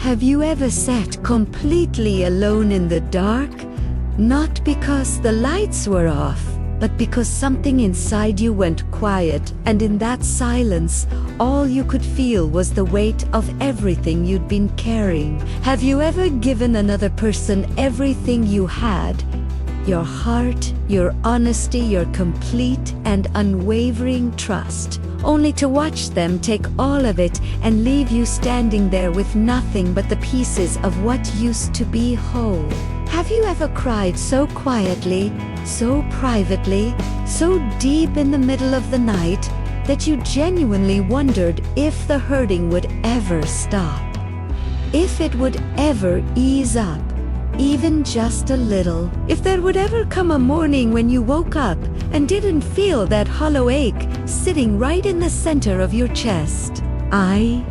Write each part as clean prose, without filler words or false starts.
Have you ever sat completely alone in the dark? Not because the lights were off, but because something inside you went quiet, and in that silence, all you could feel was the weight of everything you'd been carrying. Have you ever given another person everything you had? Your heart, your honesty, your complete and unwavering trust, only to watch them take all of it and leave you standing there with nothing but the pieces of what used to be whole. Have you ever cried so quietly, so privately, so deep in the middle of the night that you genuinely wondered if the hurting would ever stop? If it would ever ease up, even just a little? If there would ever come a morning when you woke up and didn't feel that hollow ache sitting right in the center of your chest? I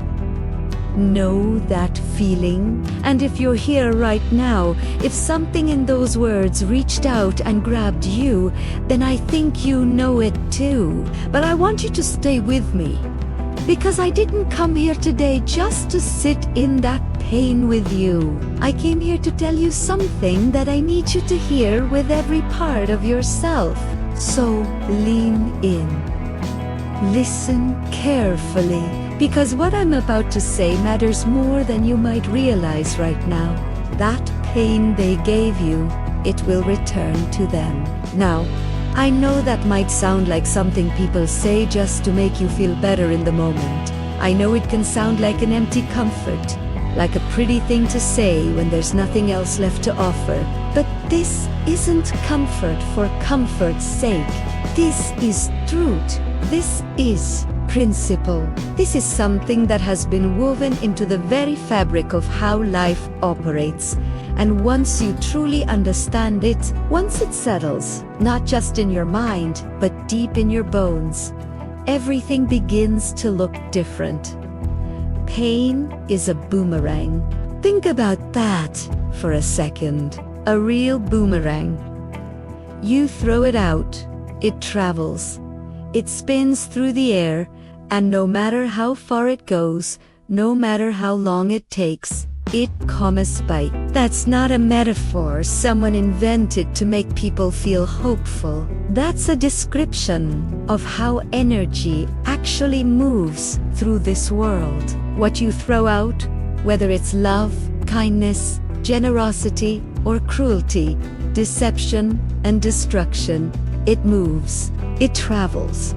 know that feeling, and if you're here right now, if something in those words reached out and grabbed you, then I think you know it too. But I want you to stay with me, because I didn't come here today just to sit in that pain with you. I came here to tell you something that I need you to hear with every part of yourself. So lean in. Listen carefully, because what I'm about to say matters more than you might realize right now. That pain they gave you, it will return to them. Now, I know that might sound like something people say just to make you feel better in the moment. I know it can sound like an empty comfort, like a pretty thing to say when there's nothing else left to offer. But this isn't comfort for comfort's sake. This is truth. This is principle. This is something that has been woven into the very fabric of how life operates. And once you truly understand it, once it settles, not just in your mind, but deep in your bones, everything begins to look different. Pain is a boomerang. Think about that for a second. A real boomerang. You throw it out, it travels. It spins through the air, and no matter how far it goes, no matter how long it takes, it comes by. That's not a metaphor someone invented to make people feel hopeful. That's a description of how energy actually moves through this world. What you throw out, whether it's love, kindness, generosity, or cruelty, deception and destruction, it moves, it travels,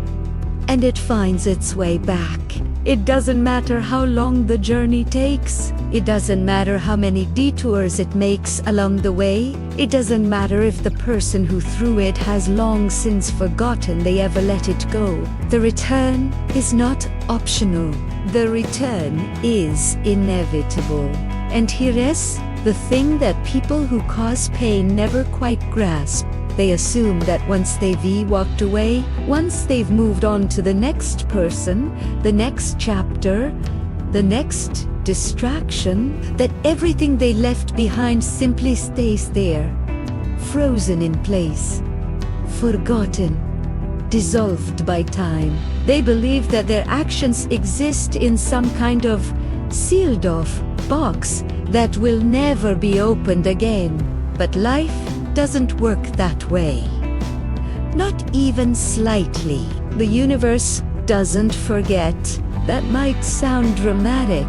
and it finds its way back. It doesn't matter how long the journey takes. It doesn't matter how many detours it makes along the way. It doesn't matter if the person who threw it has long since forgotten they ever let it go. The return is not optional. The return is inevitable. And here is the thing that people who cause pain never quite grasp. They assume that once they've walked away, once they've moved on to the next person, the next chapter, the next distraction, that everything they left behind simply stays there, frozen in place, forgotten, dissolved by time. They believe that their actions exist in some kind of sealed-off box that will never be opened again. But life doesn't work that way. Not even slightly. The universe doesn't forget. That might sound dramatic,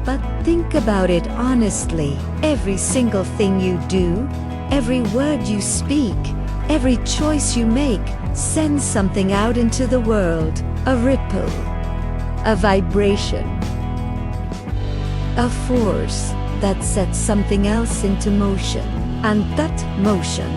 but think about it honestly. Every single thing you do, every word you speak, every choice you make sends something out into the world. A ripple, a vibration, a force that sets something else into motion. And that motion,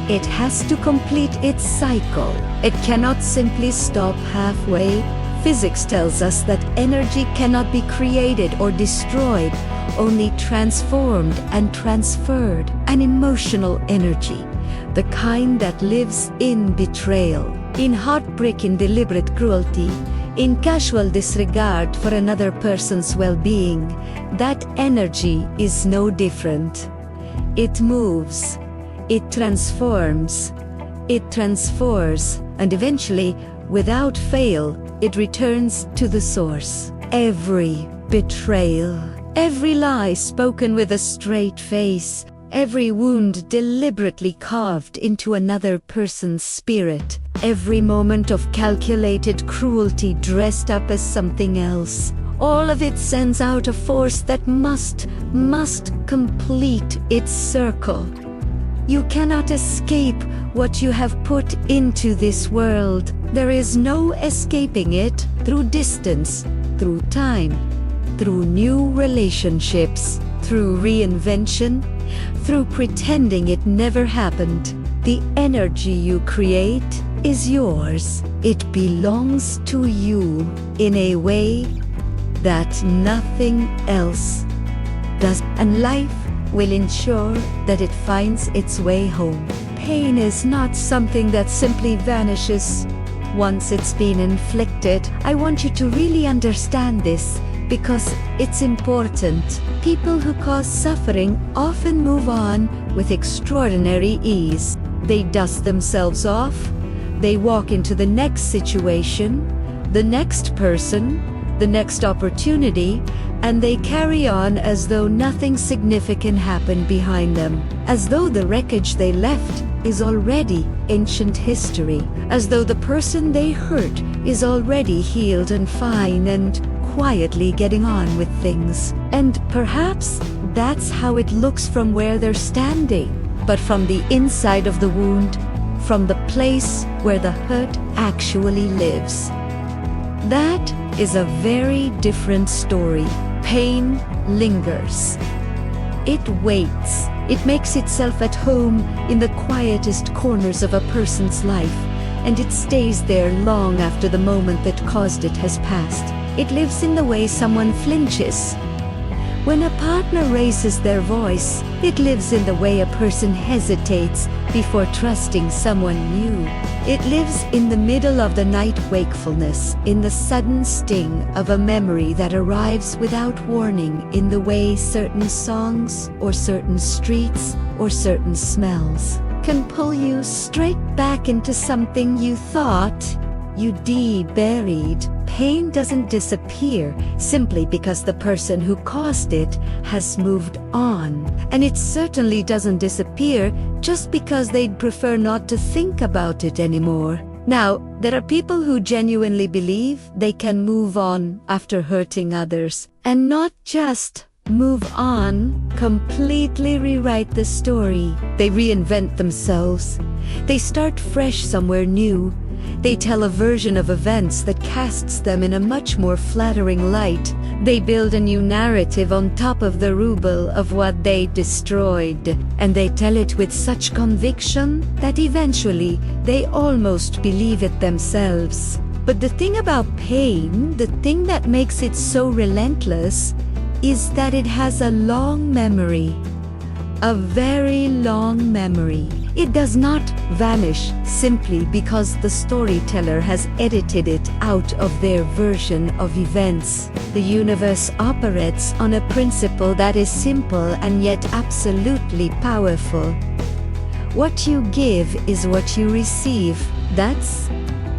it has to complete its cycle. It cannot simply stop halfway. Physics tells us that energy cannot be created or destroyed, only transformed and transferred. An emotional energy, the kind that lives in betrayal, in heartbreak, in deliberate cruelty, in casual disregard for another person's well-being. That energy is no different. It moves, it transforms, it transfers, and eventually, without fail, it returns to the source. Every betrayal, Every lie spoken with a straight face, every wound deliberately carved into another person's spirit, every moment of calculated cruelty dressed up as something else. All of it sends out a force that must complete its circle. You cannot escape what you have put into this world. There is no escaping it through distance, through time, through new relationships, through reinvention, through pretending it never happened. The energy you create is yours. It belongs to you in a way that nothing else does, and life will ensure that it finds its way home. Pain is not something that simply vanishes once it's been inflicted. I want you to really understand this because it's important. People who cause suffering often move on with extraordinary ease. They dust themselves off, they walk into the next situation, the next person, the next opportunity, and they carry on as though nothing significant happened behind them, as though the wreckage they left is already ancient history, as though the person they hurt is already healed and fine and quietly getting on with things. And perhaps that's how it looks from where they're standing, but from the inside of the wound, from the place where the hurt actually lives. That is a very different story. Pain lingers. It waits. It makes itself at home in the quietest corners of a person's life, and it stays there long after the moment that caused it has passed. It lives in the way someone flinches when a partner raises their voice. It lives in the way a person hesitates before trusting someone new. It lives in the middle of the night wakefulness, in the sudden sting of a memory that arrives without warning, in the way certain songs or certain streets or certain smells can pull you straight back into something you thought you buried. Pain doesn't disappear simply because the person who caused it has moved on. And it certainly doesn't disappear just because they'd prefer not to think about it anymore. Now, there are people who genuinely believe they can move on after hurting others, and not just move on, completely rewrite the story. They reinvent themselves. They start fresh somewhere new. They tell a version of events that casts them in a much more flattering light. They build a new narrative on top of the rubble of what they destroyed, and they tell it with such conviction that eventually they almost believe it themselves. But the thing about pain, the thing that makes it so relentless, is that it has a long memory. A very long memory. It does not vanish simply because the storyteller has edited it out of their version of events. The universe operates on a principle that is simple and yet absolutely powerful. What you give is what you receive. That's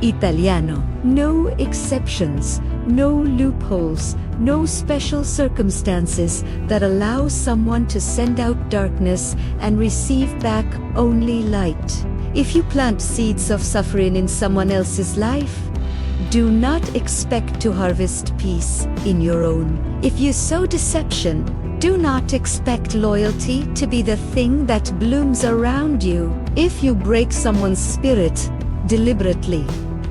Italiano. No exceptions, no loopholes, no special circumstances that allow someone to send out darkness and receive back only light. If you plant seeds of suffering in someone else's life, do not expect to harvest peace in your own. If you sow deception, do not expect loyalty to be the thing that blooms around you. If you break someone's spirit deliberately,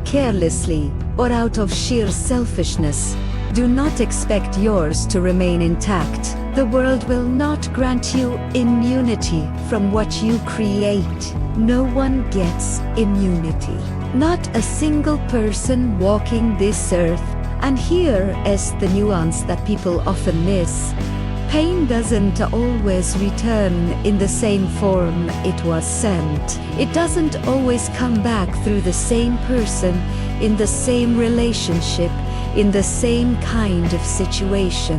carelessly, or out of sheer selfishness, do not expect yours to remain intact. The world will not grant you immunity from what you create. No one gets immunity. Not a single person walking this earth. And here is the nuance that people often miss. Pain doesn't always return in the same form it was sent. It doesn't always come back through the same person, in the same relationship, in the same kind of situation.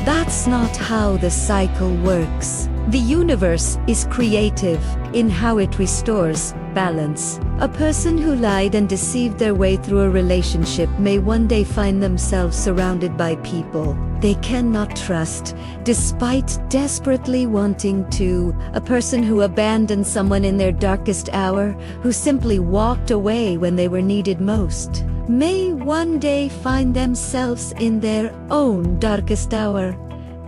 That's not how the cycle works. The universe is creative in how it restores, balance. A person who lied and deceived their way through a relationship may one day find themselves surrounded by people they cannot trust, despite desperately wanting to. A person who abandoned someone in their darkest hour, who simply walked away when they were needed most, may one day find themselves in their own darkest hour,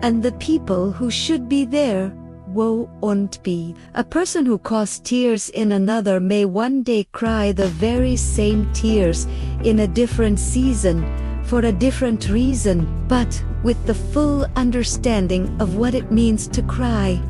and the people who should be there won't be. A person who caused tears in another may one day cry the very same tears in a different season, for a different reason, but with the full understanding of what it means to cry.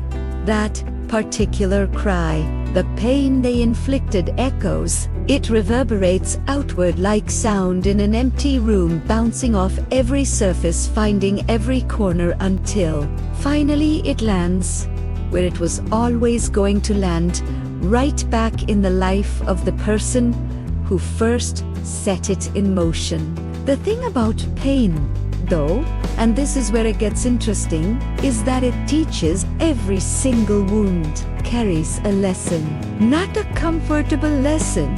That particular cry, the pain they inflicted echoes. It reverberates outward like sound in an empty room, bouncing off every surface, finding every corner until finally it lands where it was always going to land, right back in the life of the person who first set it in motion. The thing about pain, though, and this is where it gets interesting, is that it teaches. Every single wound carries a lesson. Not a comfortable lesson,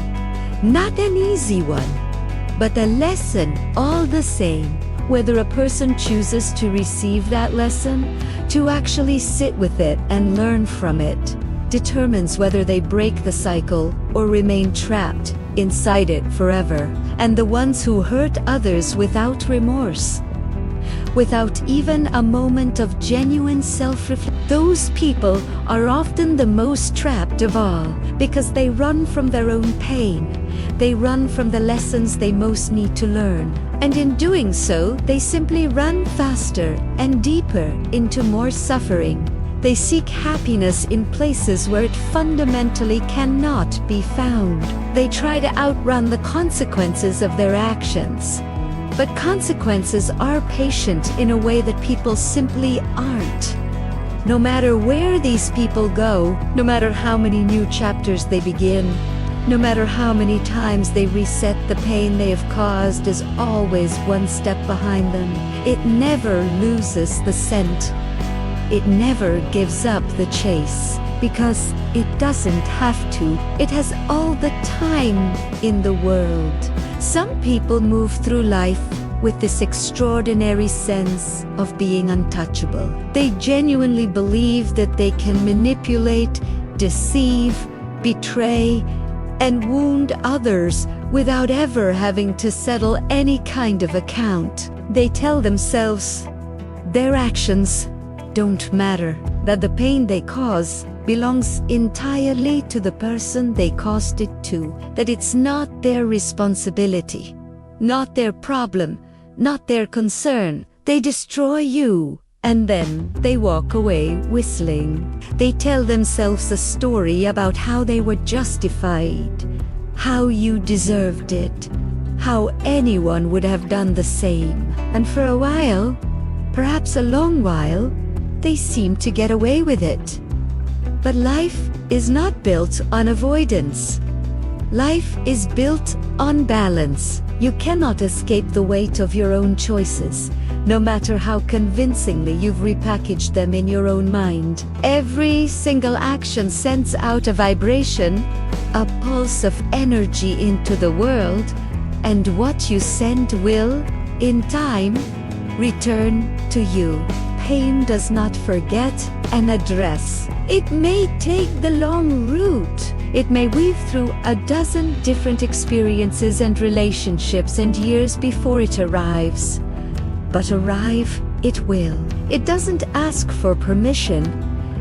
not an easy one, but a lesson all the same. Whether a person chooses to receive that lesson, to actually sit with it and learn from it, determines whether they break the cycle or remain trapped inside it forever. And the ones who hurt others without remorse, without even a moment of genuine self-reflection, those people are often the most trapped of all, because they run from their own pain. They run from the lessons they most need to learn. And in doing so, they simply run faster and deeper into more suffering. They seek happiness in places where it fundamentally cannot be found. They try to outrun the consequences of their actions. But consequences are patient in a way that people simply aren't. No matter where these people go, no matter how many new chapters they begin, no matter how many times they reset, the pain they have caused is always one step behind them. It never loses the scent. It never gives up the chase, because it doesn't have to. It has all the time in the world. Some people move through life with this extraordinary sense of being untouchable. They genuinely believe that they can manipulate, deceive, betray, and wound others without ever having to settle any kind of account. They tell themselves their actions don't matter, that the pain they cause belongs entirely to the person they caused it to, that it's not their responsibility, not their problem, not their concern. They destroy you, and then they walk away whistling. They tell themselves a story about how they were justified, how you deserved it, how anyone would have done the same. And for a while, perhaps a long while, they seem to get away with it. But life is not built on avoidance. Life is built on balance. You cannot escape the weight of your own choices, no matter how convincingly you've repackaged them in your own mind. Every single action sends out a vibration, a pulse of energy into the world, and what you send will, in time, return to you. Pain does not forget an address. It may take the long route. It may weave through a dozen different experiences and relationships and years before it arrives. But arrive it will. It doesn't ask for permission.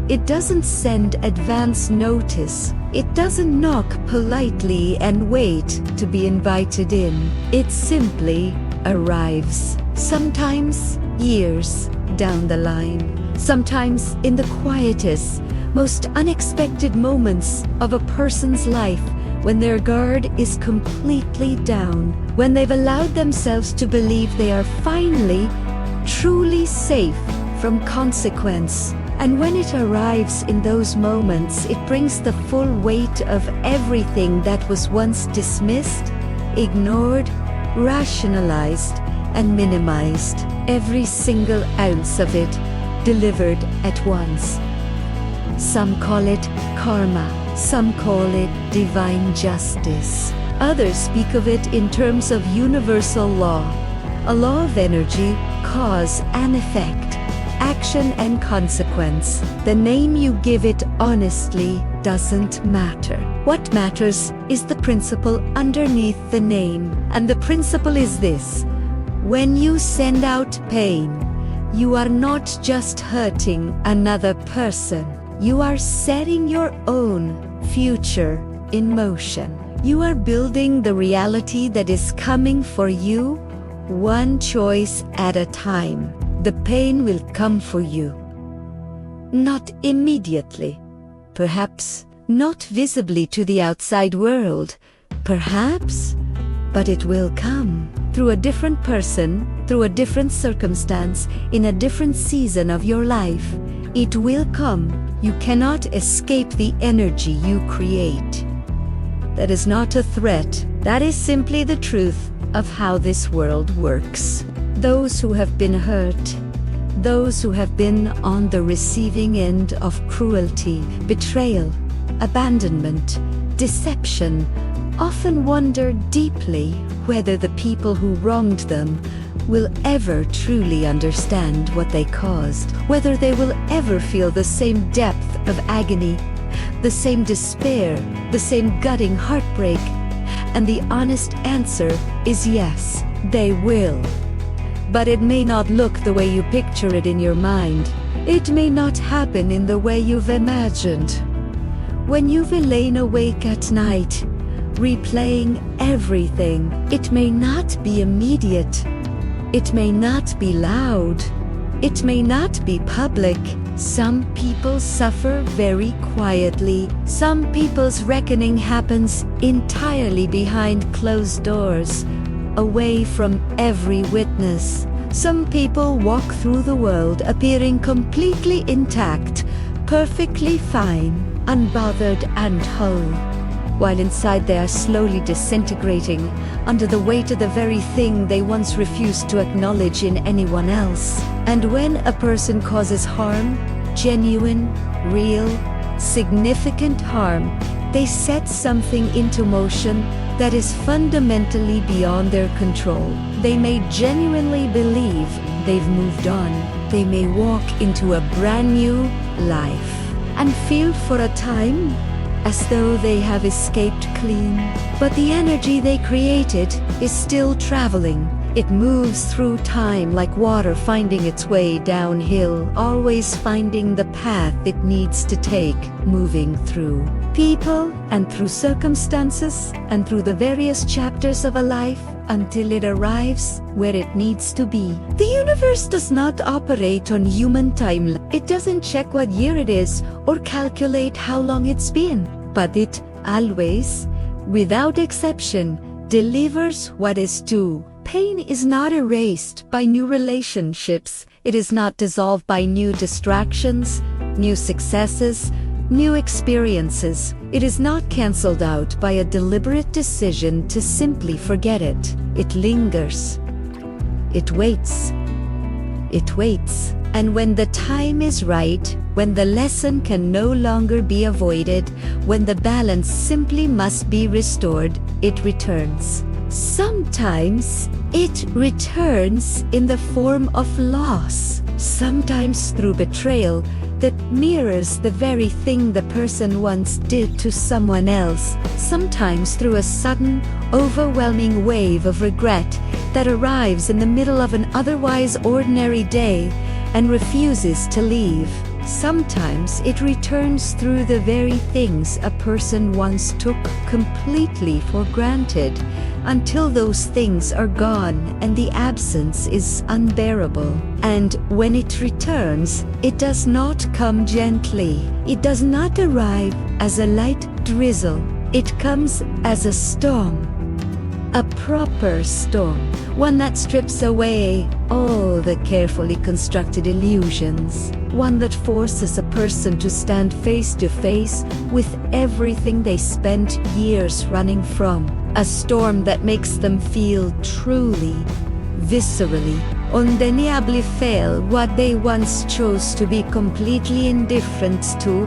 It doesn't send advance notice. It doesn't knock politely and wait to be invited in. It simply arrives. Sometimes years down the line. Sometimes in the quietest, most unexpected moments of a person's life, when their guard is completely down, when they've allowed themselves to believe they are finally, truly safe from consequence. And when it arrives in those moments, it brings the full weight of everything that was once dismissed, ignored, rationalized, and minimized. Every single ounce of it delivered at once. Some call it karma. Some call it divine justice. Others speak of it in terms of universal law, a law of energy, cause and effect, action and consequence. The name you give it honestly doesn't matter. What matters is the principle underneath the name. And the principle is this: when you send out pain, you are not just hurting another person. You are setting your own future in motion. You are building the reality that is coming for you, one choice at a time. The pain will come for you. Not immediately. Perhaps not visibly to the outside world. Perhaps, but it will come. Through a different person, through a different circumstance, in a different season of your life. It will come. You cannot escape the energy you create. That is not a threat. That is simply the truth of how this world works. Those who have been hurt, those who have been on the receiving end of cruelty, betrayal, abandonment, deception, often wonder deeply whether the people who wronged them will ever truly understand what they caused, whether they will ever feel the same depth of agony, the same despair, the same gutting heartbreak. And the honest answer is yes, they will. But it may not look the way you picture it in your mind. It may not happen in the way you've imagined. When you've lain awake at night, replaying everything, it may not be immediate. It may not be loud. It may not be public. Some people suffer very quietly. Some people's reckoning happens entirely behind closed doors, away from every witness. Some people walk through the world appearing completely intact, perfectly fine, unbothered and whole, while inside they are slowly disintegrating under the weight of the very thing they once refused to acknowledge in anyone else. And when a person causes harm, genuine, real, significant harm, they set something into motion that is fundamentally beyond their control. They may genuinely believe they've moved on. They may walk into a brand new life and feel for a time as though they have escaped clean. But the energy they created is still traveling. It moves through time like water finding its way downhill, always finding the path it needs to take, moving through people and through circumstances and through the various chapters of a life until it arrives where it needs to be. The universe does not operate on human timeline. It doesn't check what year it is or calculate how long it's been, but it always, without exception, delivers what is due. Pain is not erased by new relationships. It is not dissolved by new distractions, new successes, new experiences. It is not cancelled out by a deliberate decision to simply forget it. It lingers. It waits. It waits. And when the time is right, when the lesson can no longer be avoided, when the balance simply must be restored, it returns. Sometimes it returns in the form of loss, sometimes through betrayal that mirrors the very thing the person once did to someone else, sometimes through a sudden, overwhelming wave of regret that arrives in the middle of an otherwise ordinary day and refuses to leave. Sometimes it returns through the very things a person once took completely for granted, until those things are gone and the absence is unbearable. And when it returns, it does not come gently. It does not arrive as a light drizzle. It comes as a storm. A proper storm. One that strips away all the carefully constructed illusions. One that forces a person to stand face to face with everything they spent years running from. A storm that makes them feel truly, viscerally, undeniably fail what they once chose to be completely indifferent to,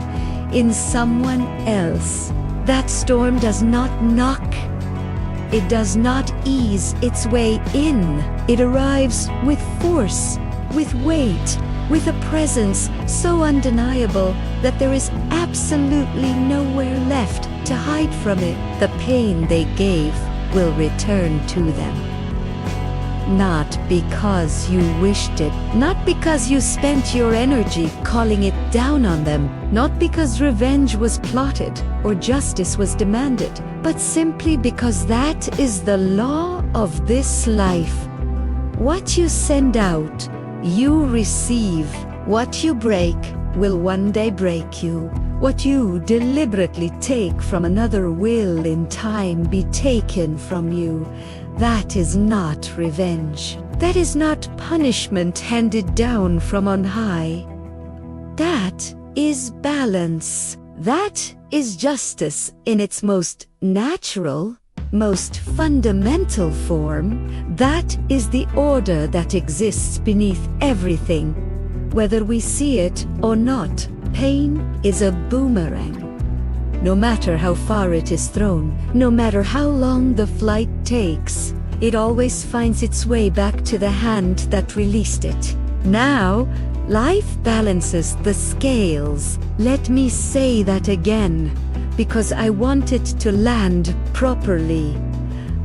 in someone else. That storm does not knock. It does not ease its way in. It arrives with force, with weight, with a presence so undeniable that there is absolutely nowhere left to hide from it. The pain they gave will return to them. Not because you wished it, not because you spent your energy calling it down on them, not because revenge was plotted or justice was demanded, but simply because that is the law of this life. What you send out, you receive. What you break will one day break you. What you deliberately take from another will in time be taken from you. That is not revenge. That is not punishment handed down from on high. That is balance. That is justice in its most natural, most fundamental form. That is the order that exists beneath everything. Whether we see it or not, pain is a boomerang. No matter how far it is thrown, no matter how long the flight takes, it always finds its way back to the hand that released it. Now, life balances the scales. Let me say that again, because I want it to land properly.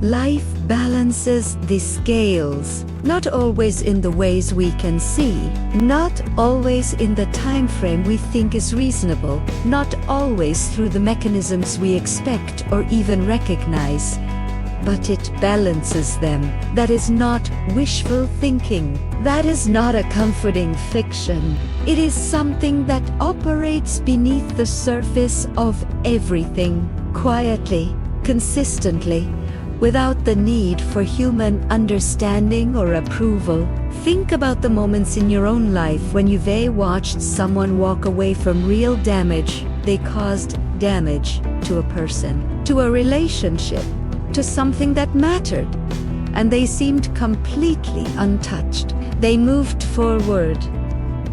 Life balances the scales, not always in the ways we can see, not always in the time frame we think is reasonable, not always through the mechanisms we expect or even recognize, but it balances them. That is not wishful thinking. That is not a comforting fiction. It is something that operates beneath the surface of everything, quietly, consistently, without the need for human understanding or approval. Think about the moments in your own life when you've watched someone walk away from real damage. They caused damage to a person, to a relationship, to something that mattered, and they seemed completely untouched. They moved forward.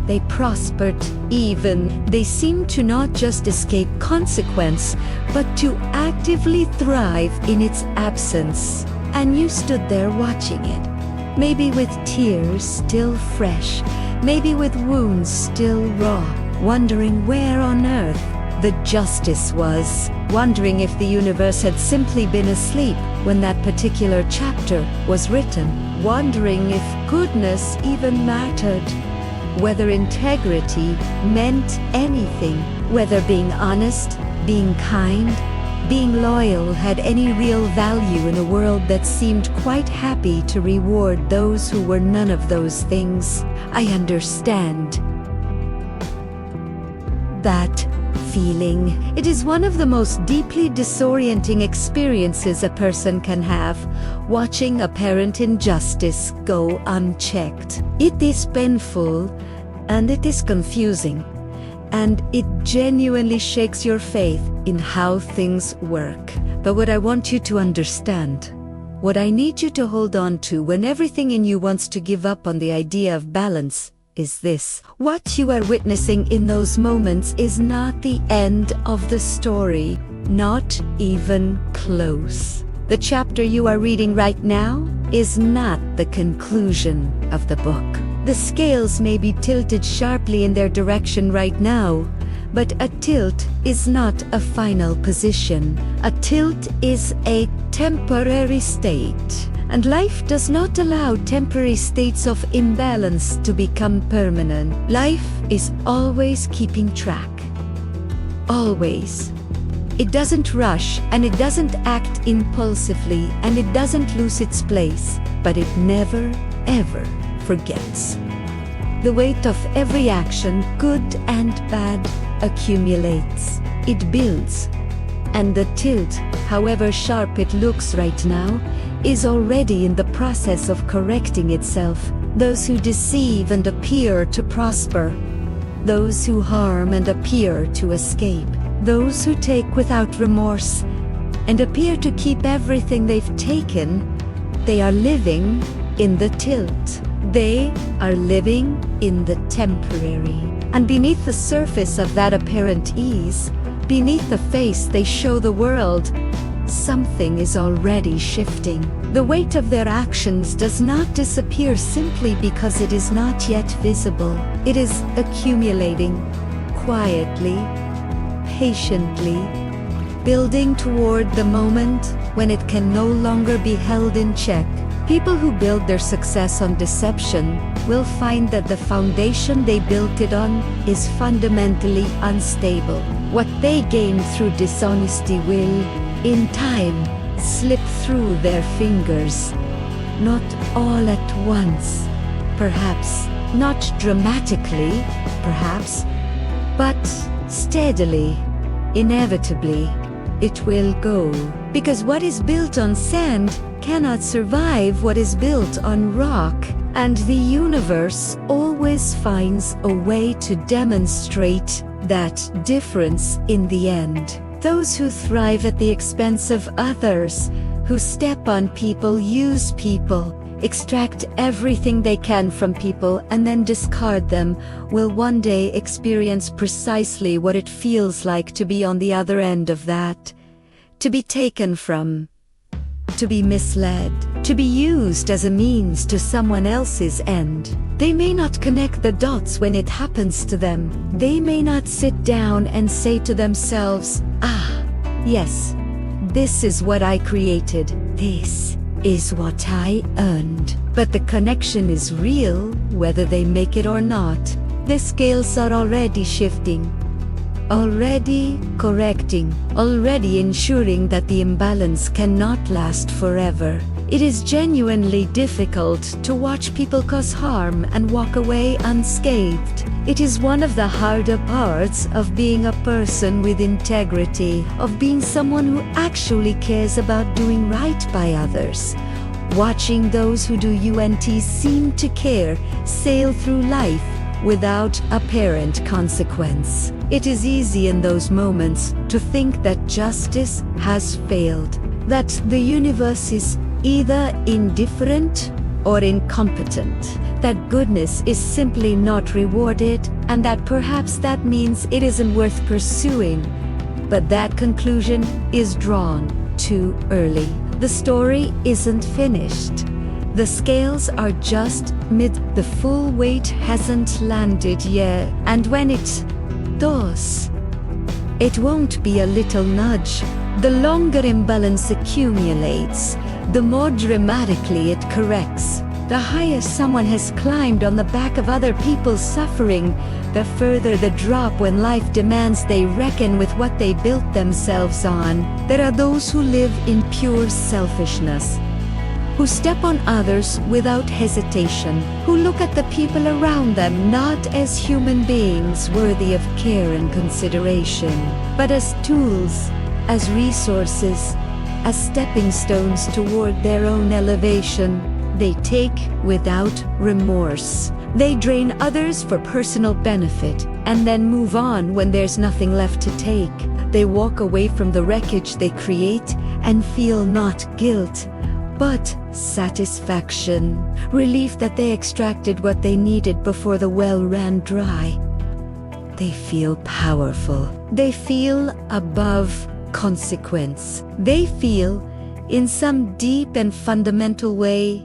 They prospered even. They seemed to not just escape consequence, but to actively thrive in its absence. And you stood there watching it, maybe with tears still fresh, maybe with wounds still raw, wondering where on earth the justice was, wondering if the universe had simply been asleep when that particular chapter was written, wondering if goodness even mattered, whether integrity meant anything, whether being honest, being kind, being loyal had any real value in a world that seemed quite happy to reward those who were none of those things. I understand that feeling. It is one of the most deeply disorienting experiences a person can have, watching apparent injustice go unchecked. It is painful, and it is confusing, and it genuinely shakes your faith in how things work. But what I want you to understand, what I need you to hold on to when everything in you wants to give up on the idea of balance, is this. What you are witnessing in those moments is not the end of the story, not even close. The chapter you are reading right now is not the conclusion of the book. The scales may be tilted sharply in their direction right now, but a tilt is not a final position. A tilt is a temporary state. And life does not allow temporary states of imbalance to become permanent. Life is always keeping track. Always. It doesn't rush, and it doesn't act impulsively, and it doesn't lose its place, but it never, ever forgets. The weight of every action, good and bad, accumulates. It builds. And the tilt, however sharp it looks right now, is already in the process of correcting itself. Those who deceive and appear to prosper. Those who harm and appear to escape. Those who take without remorse and appear to keep everything they've taken. They are living in the tilt. They are living in the temporary. And beneath the surface of that apparent ease, beneath the face they show the world, something is already shifting. The weight of their actions does not disappear simply because it is not yet visible. It is accumulating, quietly, patiently, building toward the moment when it can no longer be held in check. People who build their success on deception will find that the foundation they built it on is fundamentally unstable. What they gain through dishonesty will, in time, slip through their fingers. Not all at once, perhaps, not dramatically, perhaps, but steadily, inevitably, it will go. Because what is built on sand cannot survive what is built on rock, and the universe always finds a way to demonstrate that difference in the end. Those who thrive at the expense of others, who step on people, use people, extract everything they can from people and then discard them, will one day experience precisely what it feels like to be on the other end of that. To be taken from, to be misled, to be used as a means to someone else's end. They may not connect the dots when it happens to them. They may not sit down and say to themselves, "Ah, yes, this is what I created. This is what I earned." But the connection is real, whether they make it or not. The scales are already shifting, already correcting, already ensuring that the imbalance cannot last forever. It is genuinely difficult to watch people cause harm and walk away unscathed. It is one of the harder parts of being a person with integrity, of being someone who actually cares about doing right by others. Watching those who do seem to care sail through life without apparent consequence. It is easy in those moments to think that justice has failed, that the universe is either indifferent or incompetent, that goodness is simply not rewarded, and that perhaps that means it isn't worth pursuing. But that conclusion is drawn too early. The story isn't finished. The scales are just mid, the full weight hasn't landed yet, and when it does, it won't be a little nudge. The longer imbalance accumulates, the more dramatically it corrects. The higher someone has climbed on the back of other people's suffering, the further the drop when life demands they reckon with what they built themselves on. There are those who live in pure selfishness, who step on others without hesitation, who look at the people around them not as human beings worthy of care and consideration, but as tools, as resources, as stepping stones toward their own elevation. They take without remorse. They drain others for personal benefit, and then move on when there's nothing left to take. They walk away from the wreckage they create and feel not guilt, but satisfaction, relief that they extracted what they needed before the well ran dry. They feel powerful. They feel above consequence. They feel, in some deep and fundamental way,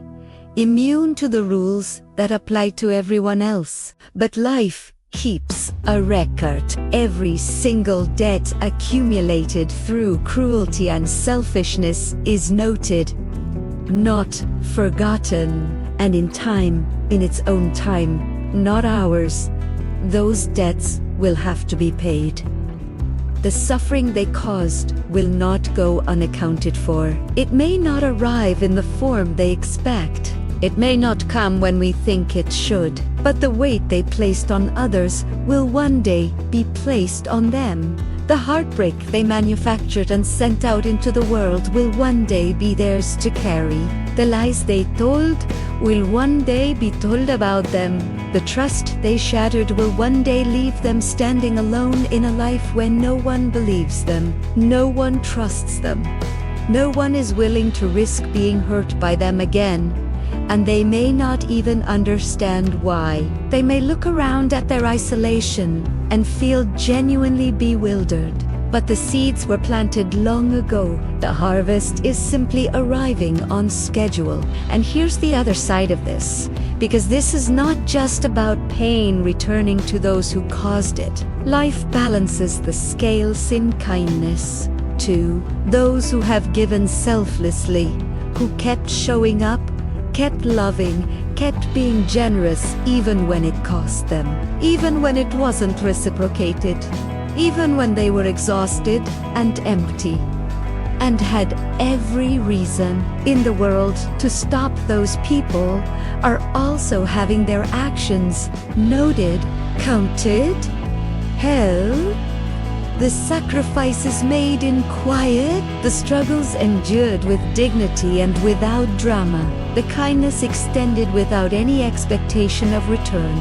immune to the rules that apply to everyone else. But life keeps a record. Every single debt accumulated through cruelty and selfishness is noted, not forgotten, and in time, in its own time, not ours, those debts will have to be paid. The suffering they caused will not go unaccounted for. It may not arrive in the form they expect. It may not come when we think it should, but the weight they placed on others will one day be placed on them. The heartbreak they manufactured and sent out into the world will one day be theirs to carry. The lies they told will one day be told about them. The trust they shattered will one day leave them standing alone in a life when no one believes them, no one trusts them, no one is willing to risk being hurt by them again. and they may not even understand why. They may look around at their isolation and feel genuinely bewildered. But the seeds were planted long ago. The harvest is simply arriving on schedule. And here's the other side of this, because this is not just about pain returning to those who caused it. Life balances the scales in kindness to those who have given selflessly, who kept showing up, kept loving, kept being generous even when it cost them, even when it wasn't reciprocated, even when they were exhausted and empty, and had every reason in the world to stop. Those people are also having their actions noted, counted. Hell, the sacrifices made in quiet, the struggles endured with dignity and without drama, the kindness extended without any expectation of return.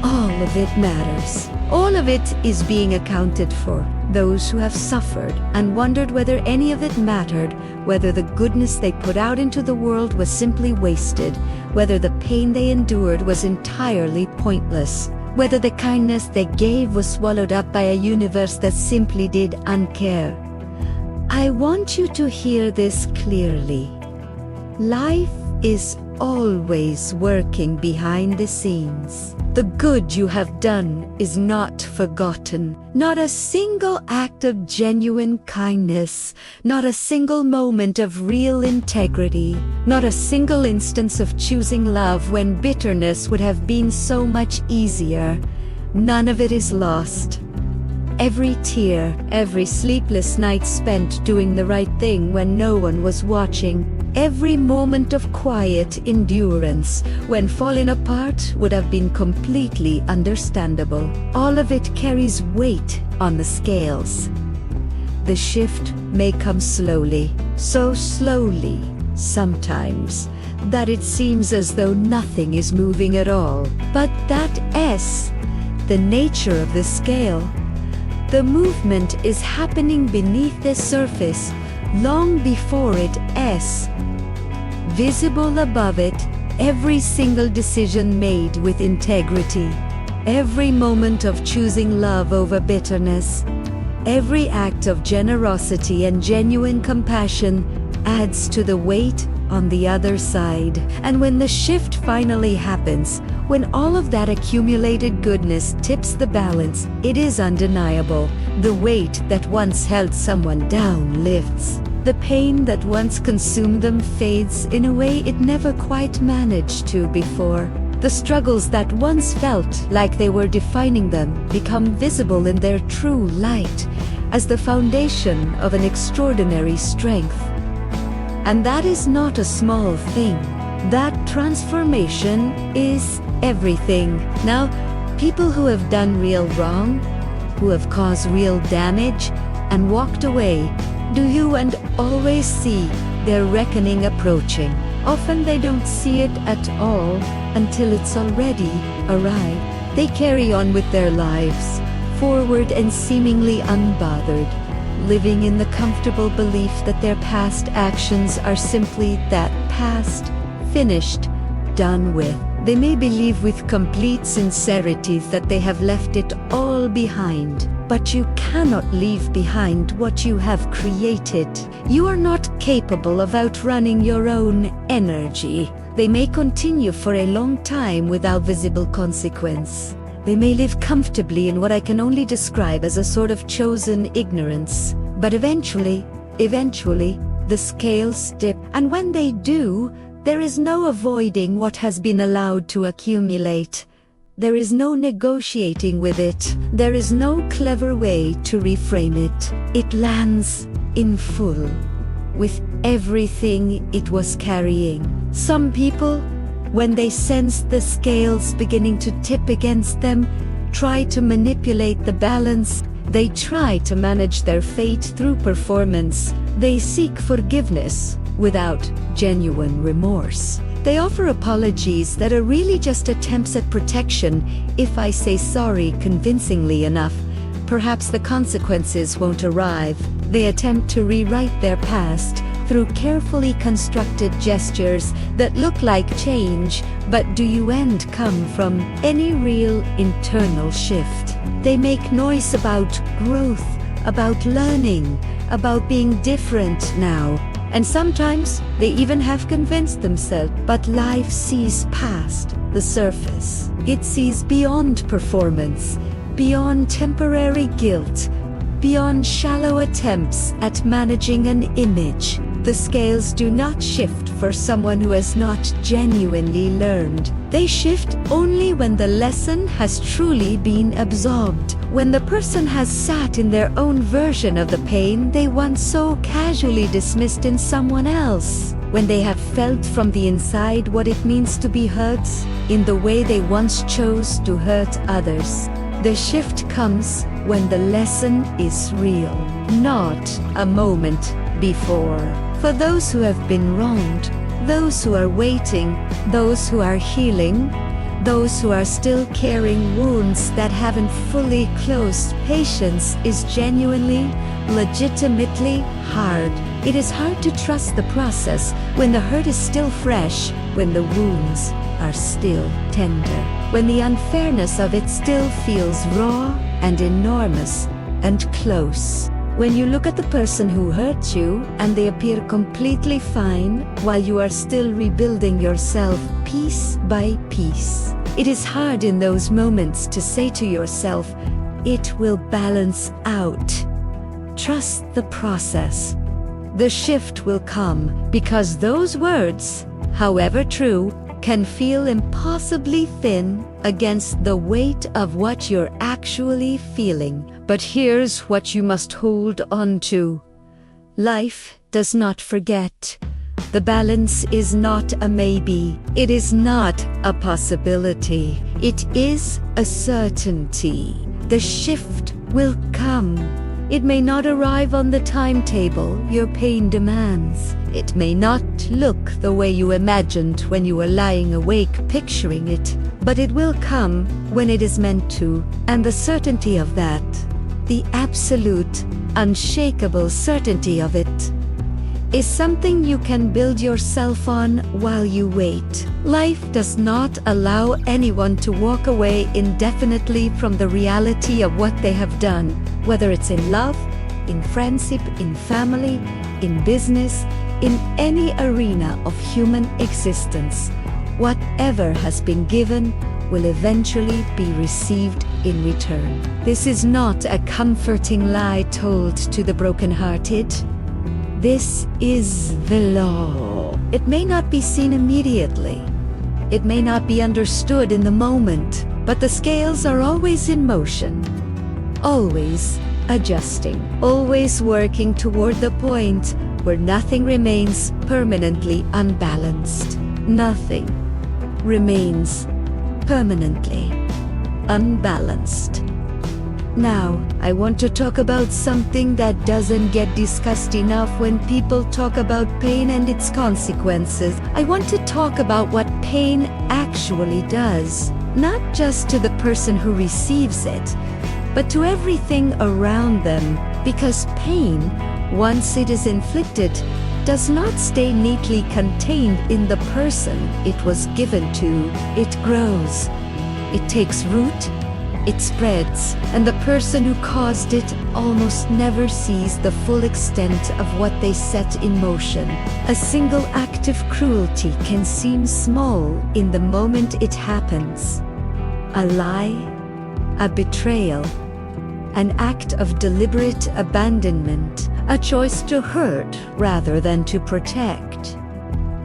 All of it matters. All of it is being accounted for. Those who have suffered and wondered whether any of it mattered, whether the goodness they put out into the world was simply wasted, whether the pain they endured was entirely pointless, whether the kindness they gave was swallowed up by a universe that simply did uncare. I want you to hear this clearly. Life is always working behind the scenes. The good you have done is not forgotten. Not a single act of genuine kindness, not a single moment of real integrity, not a single instance of choosing love when bitterness would have been so much easier. None of it is lost. Every tear, every sleepless night spent doing the right thing when no one was watching, every moment of quiet endurance when falling apart would have been completely understandable. All of it carries weight on the scales. The shift may come slowly, so slowly sometimes that it seems as though nothing is moving at all. But that S, the nature of the scale, the movement is happening beneath the surface long before it S. Visible above it, every single decision made with integrity, every moment of choosing love over bitterness, every act of generosity and genuine compassion adds to the weight on the other side. And when the shift finally happens, when all of that accumulated goodness tips the balance, it is undeniable. The weight that once held someone down lifts. The pain that once consumed them fades in a way it never quite managed to before. The struggles that once felt like they were defining them become visible in their true light as the foundation of an extraordinary strength. And that is not a small thing. That transformation is everything. Now, people who have done real wrong, who have caused real damage and walked away, do you and always see their reckoning approaching. Often they don't see it at all until it's already arrived. They carry on with their lives, forward and seemingly unbothered, living in the comfortable belief that their past actions are simply that, past, finished, done with. They may believe with complete sincerity that they have left it all behind, but you cannot leave behind what you have created. You are not capable of outrunning your own energy. They may continue for a long time without visible consequence. They may live comfortably in what I can only describe as a sort of chosen ignorance. But eventually, the scales dip. And when they do, there is no avoiding what has been allowed to accumulate. There is no negotiating with it. There is no clever way to reframe it. It lands in full, with everything it was carrying. Some people, when they sense the scales beginning to tip against them, try to manipulate the balance. They try to manage their fate through performance. They seek forgiveness without genuine remorse. They offer apologies that are really just attempts at protection. If I say sorry convincingly enough, perhaps the consequences won't arrive. They attempt to rewrite their past, through carefully constructed gestures that look like change, but do you end come from any real internal shift? They make noise about growth, about learning, about being different now. And sometimes they even have convinced themselves, but life sees past the surface. It sees beyond performance, beyond temporary guilt, beyond shallow attempts at managing an image. The scales do not shift for someone who has not genuinely learned. They shift only when the lesson has truly been absorbed, when the person has sat in their own version of the pain they once so casually dismissed in someone else, when they have felt from the inside what it means to be hurt in the way they once chose to hurt others. The shift comes when the lesson is real, not a moment before. For those who have been wronged, those who are waiting, those who are healing, those who are still carrying wounds that haven't fully closed, patience is genuinely, legitimately hard. It is hard to trust the process when the hurt is still fresh, when the wounds are still tender, when the unfairness of it still feels raw and enormous and close. When you look at the person who hurt you and they appear completely fine while you are still rebuilding yourself piece by piece. It is hard in those moments to say to yourself, it will balance out. Trust the process. The shift will come because those words, however true, can feel impossibly thin against the weight of what you're actually feeling. But here's what you must hold on to. Life does not forget. The balance is not a maybe. It is not a possibility. It is a certainty. The shift will come. It may not arrive on the timetable your pain demands. It may not look the way you imagined when you were lying awake picturing it, but it will come when it is meant to, and the certainty of that, the absolute, unshakable certainty of it, is something you can build yourself on while you wait. Life does not allow anyone to walk away indefinitely from the reality of what they have done, whether it's in love, in friendship, in family, in business, in any arena of human existence. Whatever has been given will eventually be received in return. This is not a comforting lie told to the brokenhearted. This is the law. It may not be seen immediately. It may not be understood in the moment, but the scales are always in motion, always adjusting, always working toward the point where nothing remains permanently unbalanced. Nothing remains permanently unbalanced. Now, I want to talk about something that doesn't get discussed enough when people talk about pain and its consequences. I want to talk about what pain actually does, not just to the person who receives it, but to everything around them, because pain, once it is inflicted, does not stay neatly contained in the person it was given to. It grows. It takes root. It spreads, and the person who caused it almost never sees the full extent of what they set in motion. A single act of cruelty can seem small in the moment it happens. A lie, a betrayal, an act of deliberate abandonment, a choice to hurt rather than to protect.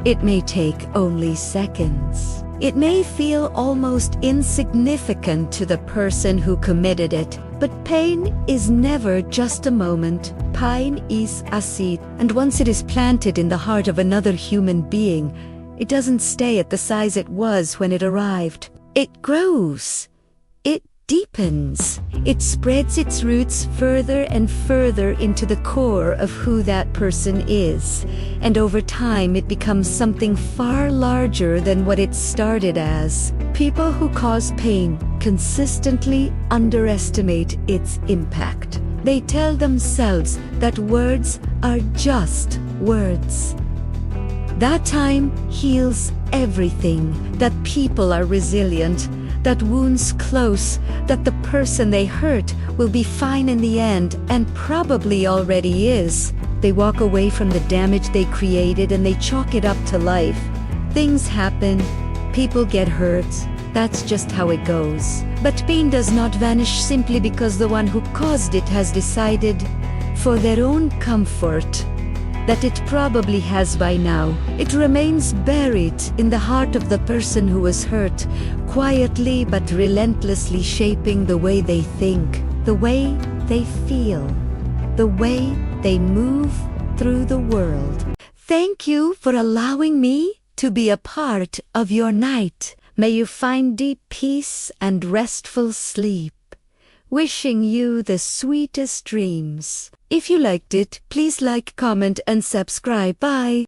It may take only seconds. It may feel almost insignificant to the person who committed it, but pain is never just a moment. Pain is a seed, and once it is planted in the heart of another human being, it doesn't stay at the size it was when it arrived. It grows. It deepens. It spreads its roots further and further into the core of who that person is. And over time it becomes something far larger than what it started as. People who cause pain consistently underestimate its impact. They tell themselves that words are just words. That time heals everything, that people are resilient, that wounds close, that the person they hurt will be fine in the end, and probably already is. They walk away from the damage they created and they chalk it up to life. Things happen, people get hurt, that's just how it goes. But pain does not vanish simply because the one who caused it has decided, for their own comfort, that it probably has by now. It remains buried in the heart of the person who was hurt, quietly but relentlessly shaping the way they think, the way they feel, the way they move through the world. Thank you for allowing me to be a part of your night. May you find deep peace and restful sleep. Wishing you the sweetest dreams. If you liked it, please like, comment, and subscribe. Bye.